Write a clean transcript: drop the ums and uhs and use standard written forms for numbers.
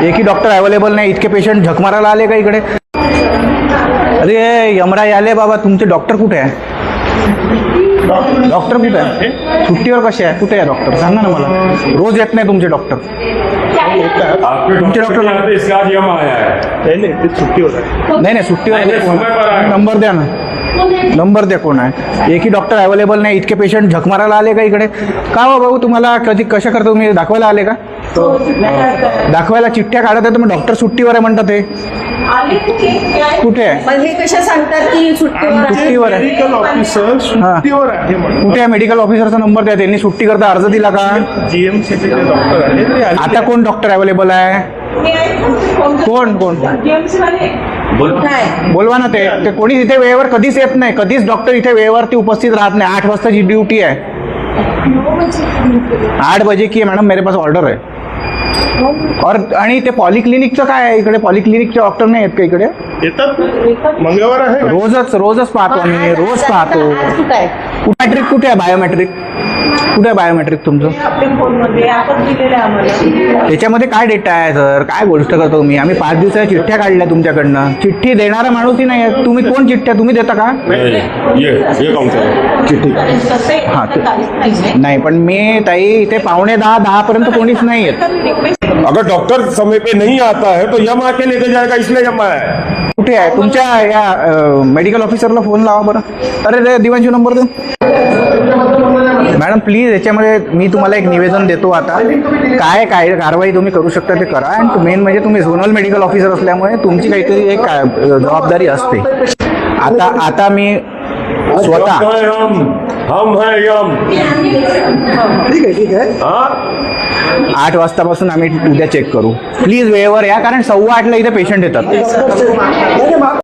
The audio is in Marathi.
एकही डॉक्टर अवेलेबल नाही, इतके पेशंट झक मारायला आले का इकडे? अरे यमराज आले बाबा, तुमचे डॉक्टर कुठे आहे? डॉक्टर कुठे आहे? सुट्टीवर कसे आहे? कुठे आहे डॉक्टर? सांगा ना मला. रोज येत नाही तुमचे डॉक्टर. तुमचे डॉक्टर नाही नाही सुट्टीवर. नंबर द्या ना, नंबर द्या. कोण आहे? एकही डॉक्टर अवेलेबल नाही, इतके पेशंट झक मारायला आले का इकडे? का हो भाऊ, तुम्हाला कधी कशा करता तुम्ही? दाखवायला आले का? दाखवायला चिठ्ठ्या काढत आहे तुम्ही, डॉक्टर सुट्टीवर आहे म्हणतात. ते कुठे आहे? हे कशा सांगतात की सुट्टीवर आहे? मेडिकल ऑफिसर सुट्टीवर आहे. कुठे आहे? मेडिकल ऑफिसरचा नंबर द्या. त्यांनी सुट्टी करता अर्ज दिला का? जीएमसीचे जे डॉक्टर आहेत ते आले. आता कोण डॉक्टर अवेलेबल आहे? कोण कोण बोलवा ना. ते कोणी इथे वेळेवर कधीच येत नाही. कधीच डॉक्टर इथे वेळेवरती उपस्थित राहत नाही. 8 वाजताची ड्युटी आहे. 8 बजे की मैडम मेरे पास ऑर्डर है. और आणि ते पॉलिक्लिनिकचं काय आहे? इकडे पॉलिक्लिनिकचे डॉक्टर नाही आहेत का इकडे? येतात मंगळवार आहे. रोजच पाहतो आम्ही, रोज पाहतो. मॅट्रिक कुठे आहे? बायोमेट्रिक कुठे आहे? बायोमेट्रिक तुमचं त्याच्यामध्ये काय डेटा आहे सर? काय गोष्ट करतो तुम्ही? आम्ही 5 दिवसाच्या चिठ्ठ्या काढल्या तुमच्याकडनं. चिठ्ठी देणारा माणूसही नाही आहे. तुम्ही कोण चिठ्ठ्या तुम्ही देता का? ये चिठ्ठी हां नाही, पण मी ताई इथे 9:45-10 पर्यंत कोणीच नाही येत. अगर डॉक्टर समय पे नहीं आता है तो यम आके लेके जाएगा, इसलिए यम आया है. कुठे आहे? तुमच्या या मेडिकल ऑफिसरला फोन लावा बरं. अरे रे दिवांशी नंबर दे. मॅडम प्लीज, याच्यामध्ये मी तुम्हाला एक निवेदन देतो. आता काय कारवाई तुम्ही करू शकता ते करा. आणि मेन म्हणजे तुम्ही झोनल मेडिकल ऑफिसर असल्यामुळे तुमची काहीतरी एक जबाबदारी असते. आता मी स्वतः हम है यम. ठीक आहे. हाँ 8 वाजतापासून आम्ही उद्या चेक करू. प्लीज वेळेवर या, कारण 8:15 इथे पेशंट येतात.